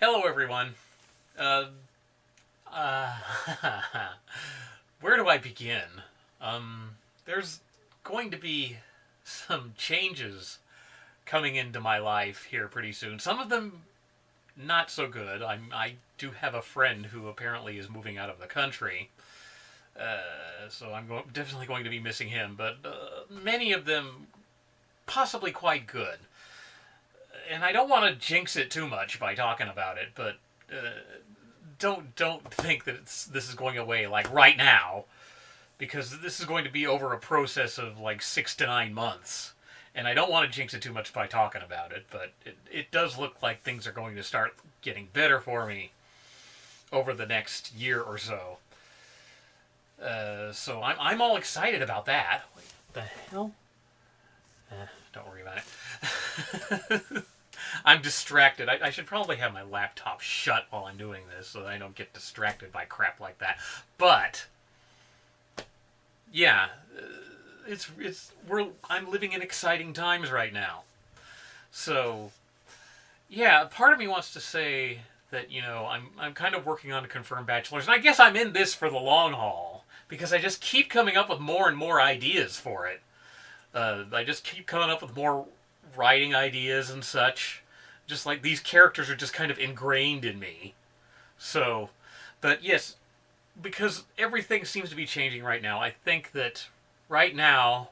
Hello, everyone. Uh, uh, where do I begin? There's going to be some changes coming into my life here pretty soon. Some of them not so good. I do have a friend who apparently is moving out of the country, so definitely going to be missing him. But many of them possibly quite good. And I don't want to jinx it too much by talking about it, but don't think that this is going away like right now, because this is going to be over a process of like 6 to 9 months, and I don't want to jinx it too much by talking about it. But it does look like things are going to start getting better for me over the next year or so. So I'm all excited about that. What the hell? Don't worry about it. I'm distracted. I should probably have my laptop shut while I'm doing this so that I don't get distracted by crap like that. But yeah, I'm living in exciting times right now. So yeah, part of me wants to say that I'm kind of working on a confirmed bachelor's, and I guess I'm in this for the long haul because I just keep coming up with more and more ideas for it. I just keep coming up with more writing ideas and such. Just like these characters are just kind of ingrained in me. So, but yes, because everything seems to be changing right now, I think that right now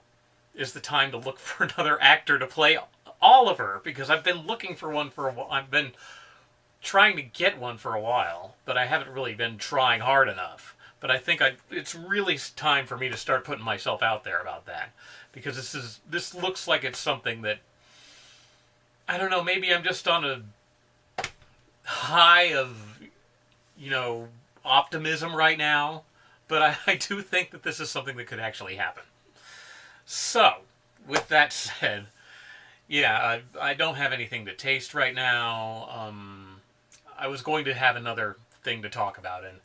is the time to look for another actor to play Oliver, because I've been looking for one for a while. I've been trying to get one for a while, but I haven't really been trying hard enough. But I think it's really time for me to start putting myself out there about that, because this looks like it's something that, I don't know, maybe I'm just on a high of, optimism right now, but I do think that this is something that could actually happen. So, with that said, yeah, I don't have anything to taste right now. I was going to have another thing to talk about, and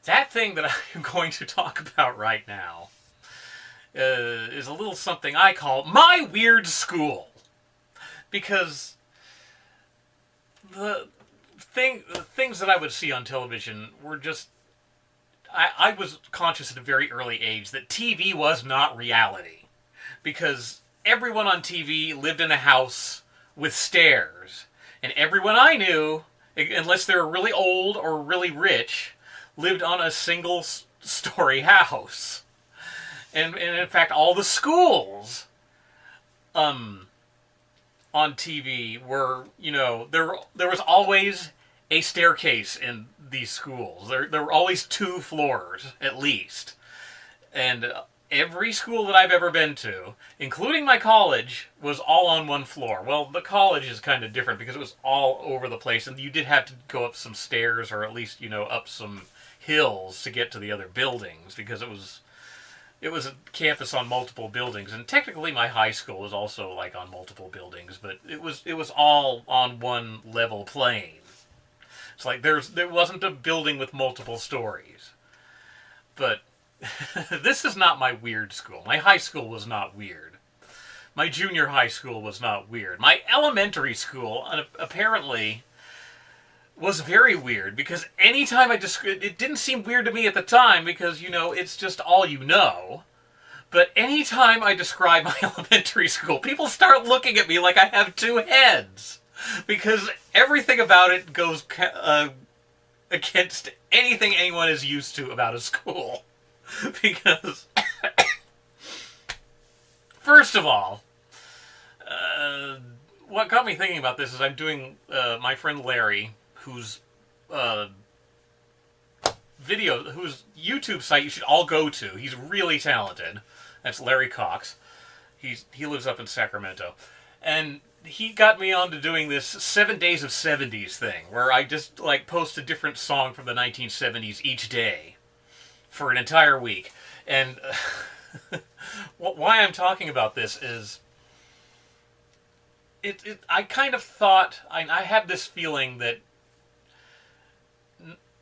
that thing that I'm going to talk about right now is a little something I call my weird school. Because the things that I would see on television were just... I was conscious at a very early age that TV was not reality. Because everyone on TV lived in a house with stairs. And everyone I knew, unless they were really old or really rich, lived on a single story house. And in fact, all the schools on TV were, there was always a staircase in these schools. There were always 2 floors, at least. And every school that I've ever been to, including my college, was all on 1 floor. Well, the college is kind of different because it was all over the place, and you did have to go up some stairs, or at least, up some hills to get to the other buildings, because it was a campus on multiple buildings, and technically my high school was also like on multiple buildings, but it was all on one level plane. It's like there wasn't a building with multiple stories. But this is not my weird school. My high school was not weird. My junior high school was not weird. My elementary school apparently was very weird, because anytime it didn't seem weird to me at the time, because, it's just all you know. But anytime I describe my elementary school, people start looking at me like I have 2 heads. Because everything about it goes against anything anyone is used to about a school. Because, first of all, what got me thinking about this is I'm doing my friend Larry, whose whose YouTube site you should all go to. He's really talented. That's Larry Cox. He lives up in Sacramento. And he got me on to doing this 7 Days of 70s thing, where I just post a different song from the 1970s each day for an entire week. And why I'm talking about this is I kind of thought, I had this feeling that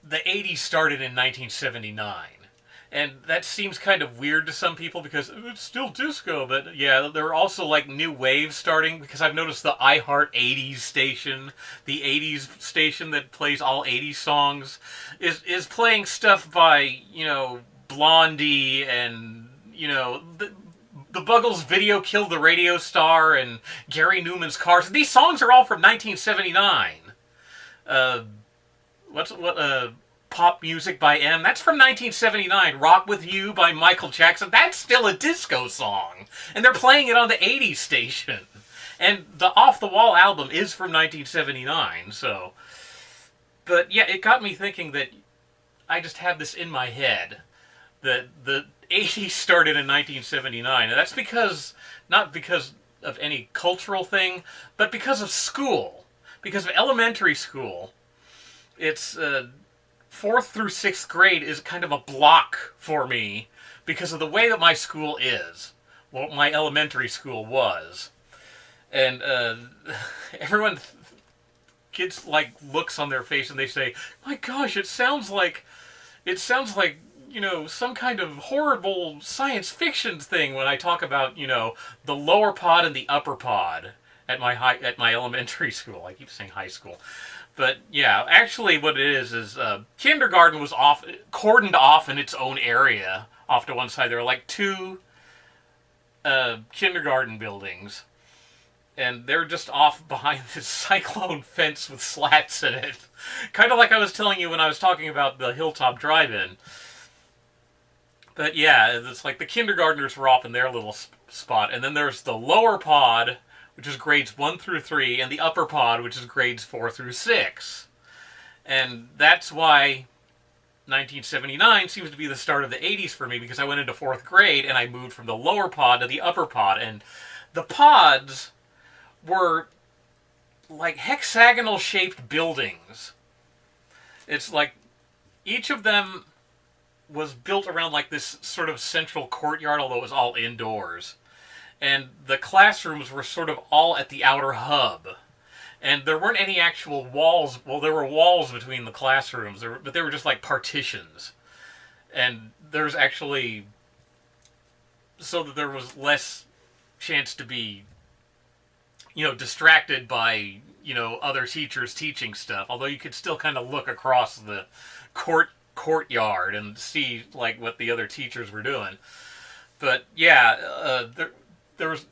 the 80s started in 1979. And that seems kind of weird to some people because it's still disco. But yeah, there are also like new waves starting because I've noticed the iHeart 80s station, the 80s station that plays all 80s songs, is playing stuff by, Blondie and, the Buggles' Video Killed the Radio Star and Gary Newman's Cars. These songs are all from 1979. Uh, what Pop Music by M? That's from 1979. Rock With You by Michael Jackson. That's still a disco song. And they're playing it on the 80s station. And the Off the Wall album is from 1979, so... But yeah, it got me thinking that I just have this in my head. That the 80s started in 1979. And that's because... Not because of any cultural thing, but because of school. Because of elementary school. It's... 4th through 6th grade is kind of a block for me because of the way that my school is. Well, my elementary school was. And everyone gets like looks on their face and they say, "My gosh, it sounds like some kind of horrible science fiction thing when I talk about, the lower pod and the upper pod at my elementary school." I keep saying high school. But yeah, actually what it is kindergarten was cordoned off in its own area off to one side. There were like 2 kindergarten buildings. And they're just off behind this cyclone fence with slats in it. Kind of like I was telling you when I was talking about the Hilltop Drive-In. But yeah, it's like the kindergartners were off in their little spot. And then there's the lower pod, which is grades 1 through 3, and the upper pod, which is grades 4 through 6. And that's why 1979 seems to be the start of the 80s for me, because I went into 4th grade and I moved from the lower pod to the upper pod. And the pods were like hexagonal-shaped buildings. It's like each of them was built around like this sort of central courtyard, although it was all indoors. And the classrooms were sort of all at the outer hub. And there weren't any actual walls. Well, there were walls between the classrooms, but they were just like partitions. And there's actually... so that there was less chance to be, distracted by, other teachers teaching stuff. Although you could still kind of look across the courtyard and see, like, what the other teachers were doing. But, yeah, there was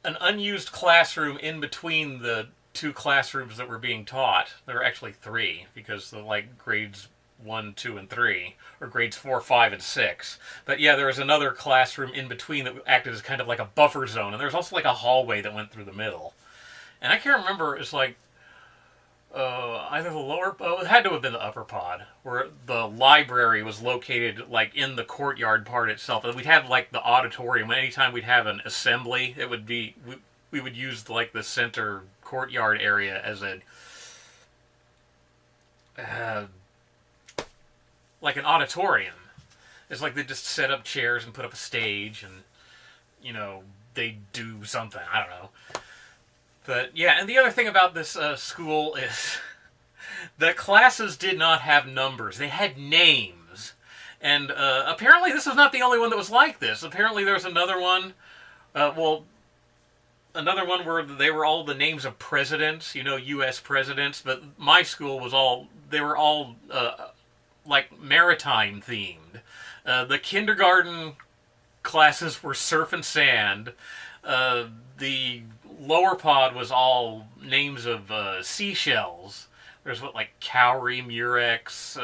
an unused classroom in between the 2 classrooms that were being taught. There were actually 3, because the grades 1, 2, and 3, or grades 4, 5, and 6. But yeah, there was another classroom in between that acted as kind of like a buffer zone, and there was also like a hallway that went through the middle. And I can't remember, it's like either the lower... it had to have been the upper pod, where the library was located, like, in the courtyard part itself. And we'd have, like, the auditorium. Anytime we'd have an assembly, it would be... We would use, like, the center courtyard area as a... like an auditorium. It's like they just set up chairs and put up a stage and, they do something. I don't know. But, yeah, and the other thing about this school is the classes did not have numbers. They had names. And apparently this was not the only one that was like this. Apparently there was another one, another one where they were all the names of presidents, U.S. presidents. But my school was they were all, like, maritime themed. The kindergarten classes were surf and sand. The lower pod was all names of seashells. There's Cowrie, Murex,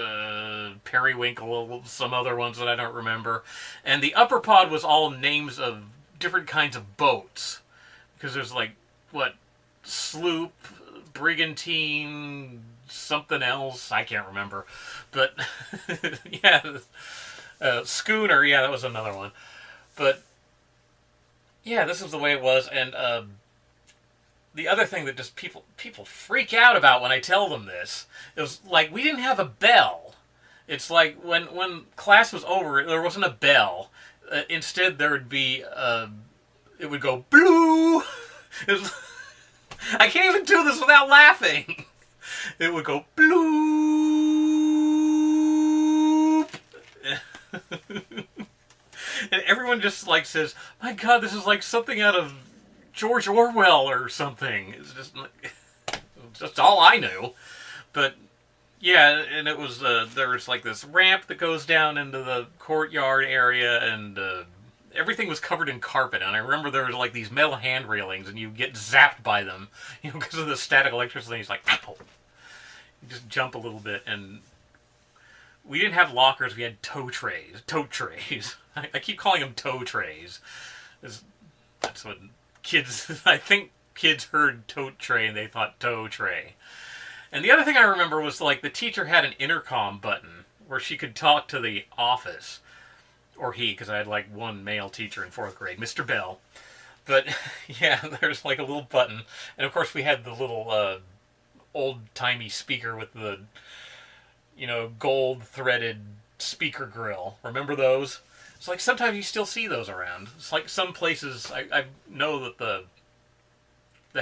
Periwinkle, some other ones that I don't remember. And the upper pod was all names of different kinds of boats. Because there's sloop, brigantine, something else. I can't remember. But, yeah, schooner, yeah, that was another one. But, yeah, this is the way it was. And, the other thing that just people freak out about when I tell them this is, we didn't have a bell. It's like when class was over, there wasn't a bell. Instead, there would be it would go blue. I can't even do this without laughing. It would go bloop. And everyone just like says, "My God, this is like something out of George Orwell or something." It's just like, just all I knew. But yeah, and it was there's like this ramp that goes down into the courtyard area, and everything was covered in carpet. And I remember there was like these metal hand railings, and you get zapped by them, because of the static electricity. It's like, ow! You just jump a little bit, and we didn't have lockers. We had tote trays. I keep calling them tow trays. That's what kids. I think kids heard tote tray and they thought tow tray. And the other thing I remember was like the teacher had an intercom button where she could talk to the office, or he, because I had like one male teacher in fourth grade, Mr. Bell. But yeah, there's like a little button, and of course we had the little old timey speaker with the gold threaded speaker grill. Remember those? It's like sometimes you still see those around. It's like some places I know that the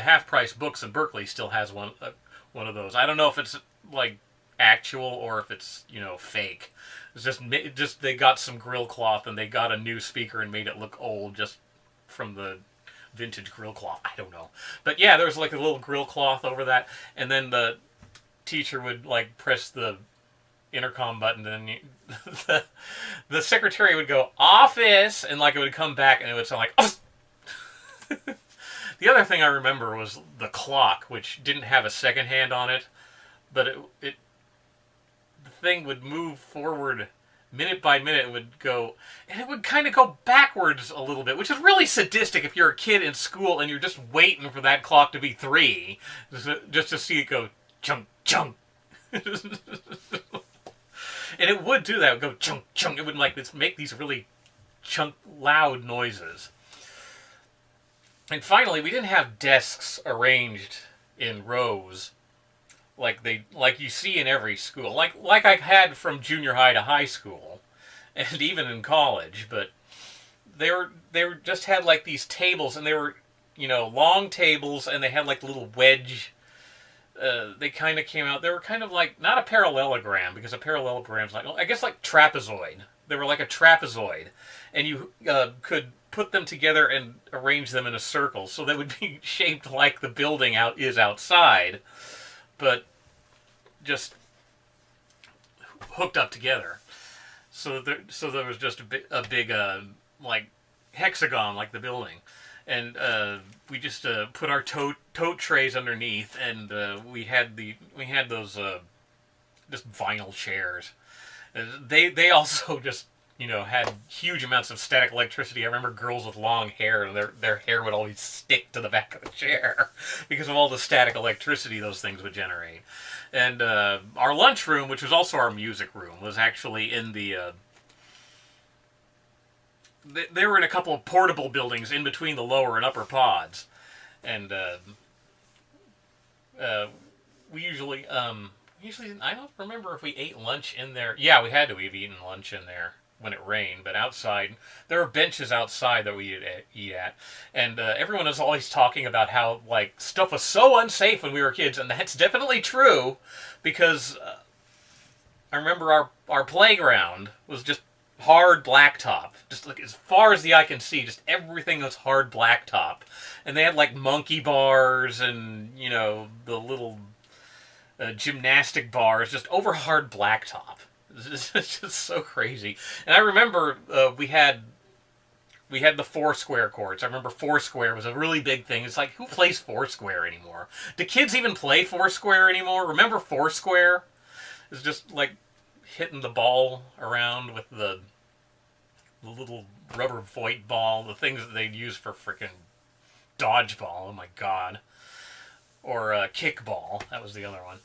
half price books in Berkeley still has one of those. I don't know if it's like actual or if it's fake. It's just they got some grill cloth and they got a new speaker and made it look old just from the vintage grill cloth. I don't know, but yeah, there was like a little grill cloth over that, and then the teacher would like press the intercom button, and the secretary would go office, and like it would come back and it would sound like oh. The other thing I remember was the clock, which didn't have a second hand on it, but the thing would move forward minute by minute. It would go, and it would kind of go backwards a little bit, which is really sadistic if you're a kid in school and you're just waiting for that clock to be 3, just to see it go chunk chunk. And it would do that. It would go chunk chunk. It would make these really chunk loud noises. And finally, we didn't have desks arranged in rows like you see in every school, like I had from junior high to high school, and even in college. But they were just had like these tables, and they were long tables, and they had like little wedge. They kind of came out. They were kind of like not a parallelogram, because a parallelogram's like, I guess like trapezoid. They were like a trapezoid, and you could put them together and arrange them in a circle, so they would be shaped like the building is outside, but just hooked up together. So there was just a big like hexagon like the building, and we just put our tote trays underneath, and we had those just vinyl chairs. They also just had huge amounts of static electricity. I remember girls with long hair, and their hair would always stick to the back of the chair because of all the static electricity those things would generate. And our lunchroom, which was also our music room, was actually in the... they were in a couple of portable buildings in between the lower and upper pods. And we usually... I don't remember if we ate lunch in there. Yeah, we had to have eaten lunch in there when it rained, but outside, there were benches outside that we eat at, and everyone was always talking about how like stuff was so unsafe when we were kids, and that's definitely true, because I remember our playground was just hard blacktop, just like as far as the eye can see, just everything was hard blacktop, and they had like monkey bars and the little gymnastic bars just over hard blacktop. It's just so crazy. And I remember we had the Foursquare courts. I remember Foursquare was a really big thing. It's like, who plays Foursquare anymore? Do kids even play Foursquare anymore? Remember Foursquare? It's just like hitting the ball around with the little rubber void ball, the things that they'd use for freaking dodgeball. Oh my God. Or kickball. That was the other one.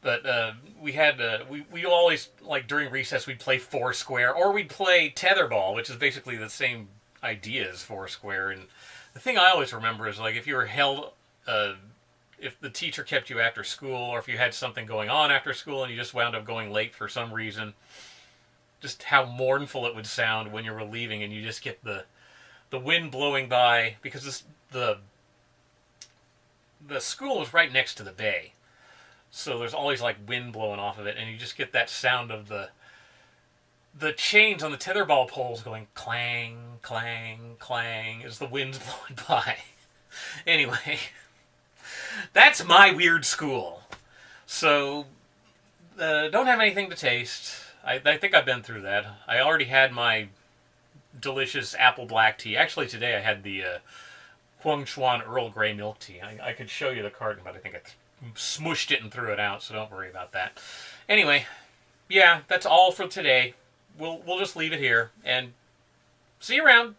But we had we always, like during recess, we'd play Foursquare, or we'd play tetherball, which is basically the same idea as Foursquare. And the thing I always remember is like if you were held, if the teacher kept you after school, or if you had something going on after school and you just wound up going late for some reason, just how mournful it would sound when you were leaving and you just get the wind blowing by, because the school was right next to the bay. So there's always like wind blowing off of it, and you just get that sound of the the chains on the tetherball poles going clang, clang, clang as the wind's blowing by. Anyway, that's my weird school. So, don't have anything to taste. I think I've been through that. I already had my delicious apple black tea. Actually, today I had the Huang Chuan Earl Grey milk tea. I could show you the carton, but I think I smushed it and threw it out, so don't worry about that. Anyway, yeah, that's all for today. We'll just leave it here, and see you around.